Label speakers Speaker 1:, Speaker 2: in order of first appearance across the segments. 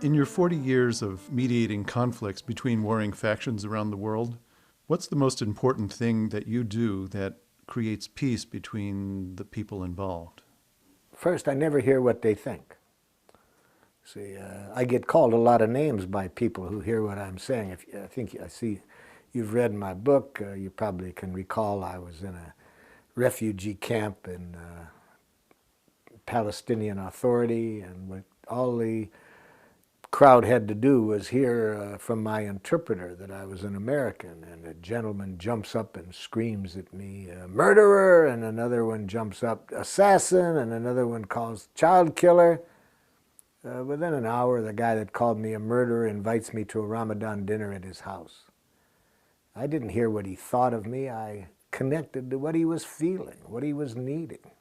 Speaker 1: In your 40 years of mediating conflicts between warring factions around the world, what's the most important thing that you do that creates peace between the people involved?
Speaker 2: First, I never hear what they think. See, I get called a lot of names by people who hear what I'm saying. I see you've read my book. You probably can recall I was in a refugee camp in Palestinian Authority, and what all the crowd had to do was hear from my interpreter that I was an American, and a gentleman jumps up and screams at me, murderer, and another one jumps up, assassin, and another one calls child killer. Within an hour, the guy that called me a murderer invites me to a Ramadan dinner at his house. I didn't hear what he thought of me. I connected to what he was feeling, what he was needing.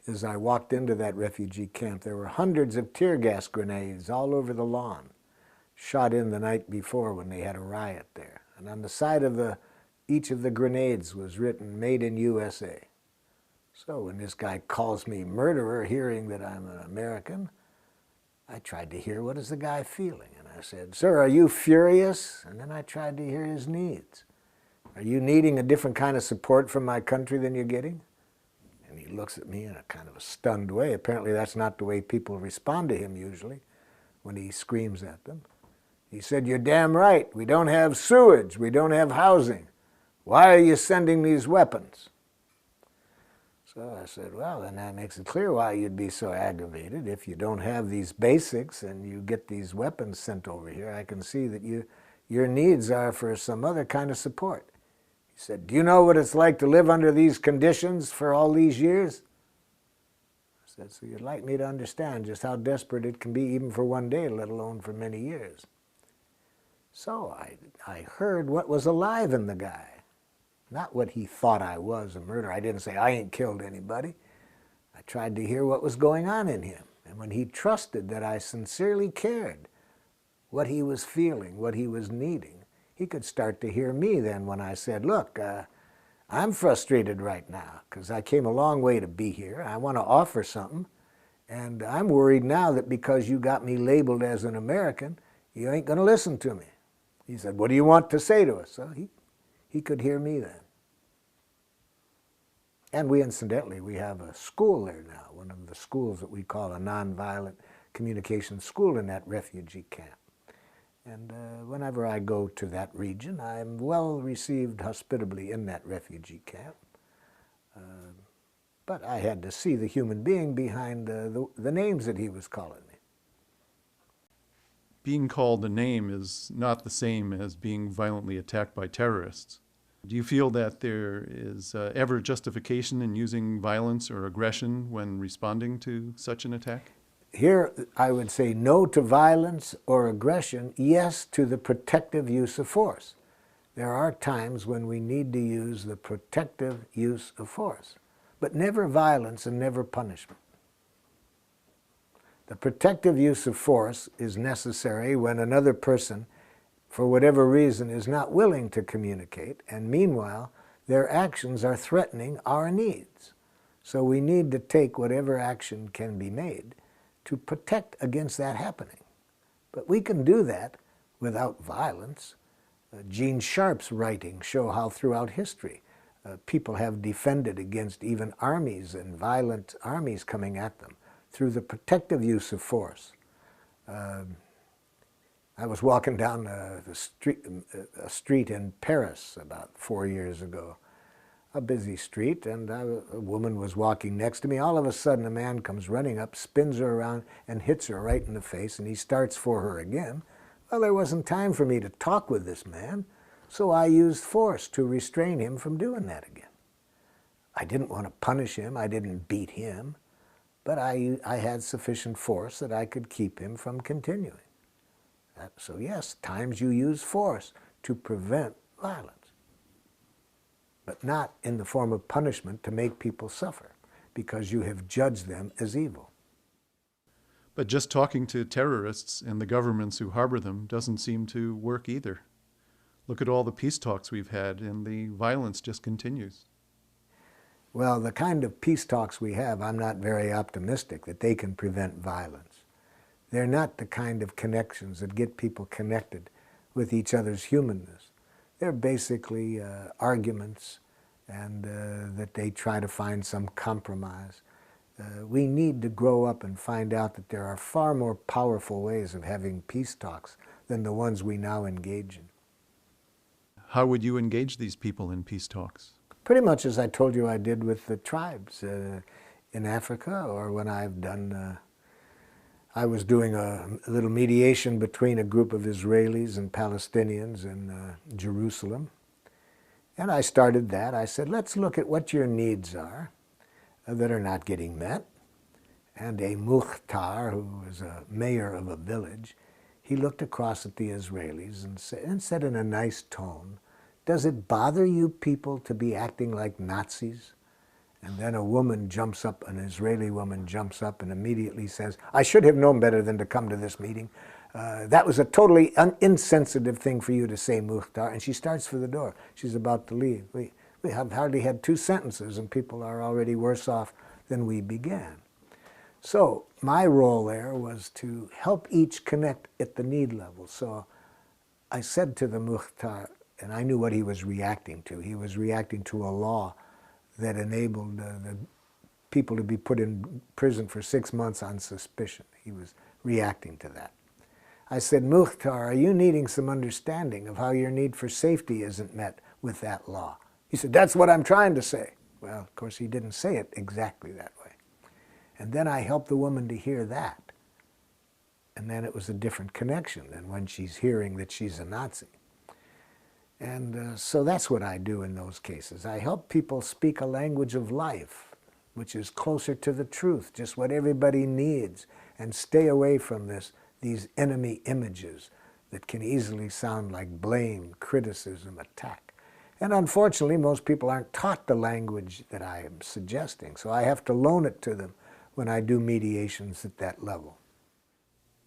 Speaker 2: As I walked into that refugee camp, there were hundreds of tear gas grenades all over the lawn, shot in the night before when they had a riot there. And on the side of each of the grenades was written, "Made in USA." So when this guy calls me murderer, hearing that I'm an American, I tried to hear, what is the guy feeling? And I said, "Sir, are you furious?" And then I tried to hear his needs. "Are you needing a different kind of support from my country than you're getting?" And he looks at me in a kind of a stunned way. Apparently that's not the way people respond to him usually when he screams at them. He said, "You're damn right. We don't have sewage. We don't have housing. Why are you sending these weapons?" So I said, well, then that makes it clear why you'd be so aggravated. If you don't have these basics and you get these weapons sent over here, I can see that your needs are for some other kind of support. He said, "Do you know what it's like to live under these conditions for all these years?" I said, "So you'd like me to understand just how desperate it can be even for one day, let alone for many years." So I heard what was alive in the guy. Not what he thought I was, a murderer. I didn't say, "I ain't killed anybody." I tried to hear what was going on in him. And when he trusted that I sincerely cared what he was feeling, what he was needing, he could start to hear me then when I said, "Look, I'm frustrated right now because I came a long way to be here. I want to offer something. And I'm worried now that because you got me labeled as an American, you ain't going to listen to me." He said, "What do you want to say to us?" So he could hear me then. And incidentally, we have a school there now, one of the schools that we call a nonviolent communication school in that refugee camp. And whenever I go to that region, I'm well received hospitably in that refugee camp. But I had to see the human being behind the names that he was calling me.
Speaker 1: Being called a name is not the same as being violently attacked by terrorists. Do you feel that there is ever justification in using violence or aggression when responding to such an attack?
Speaker 2: Here, I would say no to violence or aggression, yes to the protective use of force. There are times when we need to use the protective use of force, but never violence and never punishment. The protective use of force is necessary when another person, for whatever reason, is not willing to communicate, and meanwhile, their actions are threatening our needs. So we need to take whatever action can be made to protect against that happening. But we can do that without violence. Gene Sharp's writings show how throughout history people have defended against even armies and violent armies coming at them through the protective use of force. I was walking down a street in Paris about 4 years ago, a busy street, and a woman was walking next to me. All of a sudden, a man comes running up, spins her around, and hits her right in the face, and he starts for her again. Well, there wasn't time for me to talk with this man, so I used force to restrain him from doing that again. I didn't want to punish him. I didn't beat him, but I had sufficient force that I could keep him from continuing. So yes, times you use force to prevent violence, but not in the form of punishment to make people suffer because you have judged them as evil.
Speaker 1: But just talking to terrorists and the governments who harbor them doesn't seem to work either. Look at all the peace talks we've had, and the violence just continues.
Speaker 2: Well, the kind of peace talks we have, I'm not very optimistic that they can prevent violence. They're not the kind of connections that get people connected with each other's humanness. They're basically arguments, and that they try to find some compromise. We need to grow up and find out that there are far more powerful ways of having peace talks than the ones we now engage in.
Speaker 1: How would you engage these people in peace talks?
Speaker 2: Pretty much as I told you I did with the tribes in Africa, or when I've done, I was doing a little mediation between a group of Israelis and Palestinians in Jerusalem. And I started that. I said, let's look at what your needs are that are not getting met. And a Mukhtar, who was a mayor of a village, he looked across at the Israelis and said in a nice tone, does it bother you people to be acting like Nazis? And then a woman jumps up, an Israeli woman jumps up and immediately says, I should have known better than to come to this meeting. That was a totally insensitive thing for you to say, Mukhtar. And she starts for the door. She's about to leave. We have hardly had 2 sentences and people are already worse off than we began. So my role there was to help each connect at the need level. So I said to the Mukhtar, and I knew what he was reacting to. He was reacting to a law that enabled the people to be put in prison for 6 months on suspicion. He was reacting to that. I said, Mukhtar, are you needing some understanding of how your need for safety isn't met with that law? He said, that's what I'm trying to say. Well, of course, he didn't say it exactly that way. And then I helped the woman to hear that. And then it was a different connection than when she's hearing that she's a Nazi. And so that's what I do in those cases. I help people speak a language of life, which is closer to the truth, just what everybody needs, and stay away from these enemy images that can easily sound like blame, criticism, attack. And unfortunately, most people aren't taught the language that I am suggesting, so I have to loan it to them when I do mediations at that level.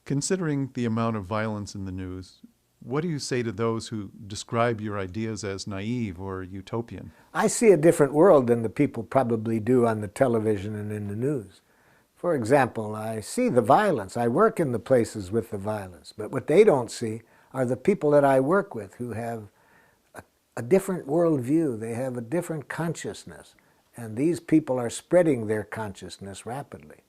Speaker 1: Considering the amount of violence in the news, what do you say to those who describe your ideas as naive or utopian?
Speaker 2: I see a different world than the people probably do on the television and in the news. For example, I see the violence. I work in the places with the violence. But what they don't see are the people that I work with who have a different worldview. They have a different consciousness. And these people are spreading their consciousness rapidly.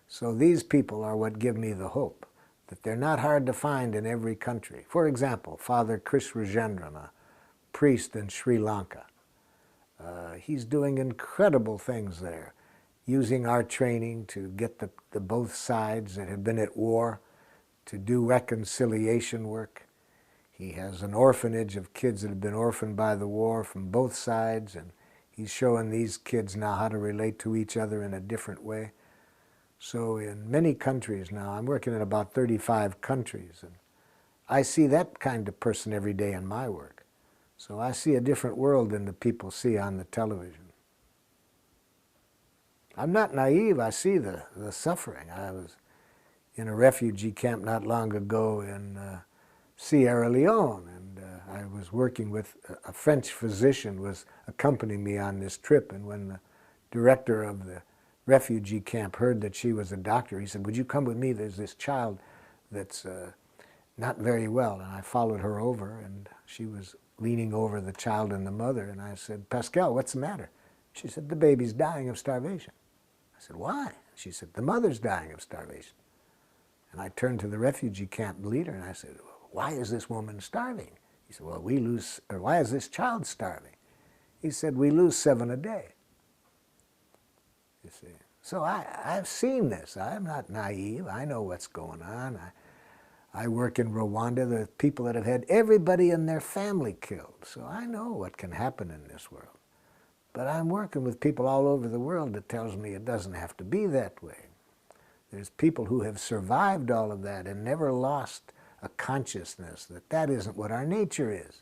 Speaker 2: So these people are what give me the hope that they're not hard to find in every country. For example, Father Chris Rajendran, a priest in Sri Lanka. He's doing incredible things there, using our training to get the both sides that have been at war to do reconciliation work. He has an orphanage of kids that have been orphaned by the war from both sides, and he's showing these kids now how to relate to each other in a different way. So in many countries now, I'm working in about 35 countries, and I see that kind of person every day in my work. So I see a different world than the people see on the television. I'm not naive. I see the suffering. I was in a refugee camp not long ago in Sierra Leone, and I was working with a French physician was accompanying me on this trip, and when the director of the refugee camp heard that she was a doctor, he said, would you come with me? There's this child that's not very well. And I followed her over, and she was leaning over the child and the mother, and I said, Pascal, what's the matter? She said, the baby's dying of starvation. I said, why? She said, the mother's dying of starvation. And I turned to the refugee camp leader and I said, why is this woman starving? He said, well, why is this child starving? He said, we lose 7 a day. You see. So I've seen this. I'm not naive. I know what's going on. I work in Rwanda. There are people that have had everybody in their family killed. So I know what can happen in this world. But I'm working with people all over the world that tells me it doesn't have to be that way. There's people who have survived all of that and never lost a consciousness that that isn't what our nature is.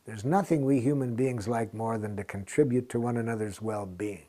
Speaker 2: There's nothing we human beings like more than to contribute to one another's well-being.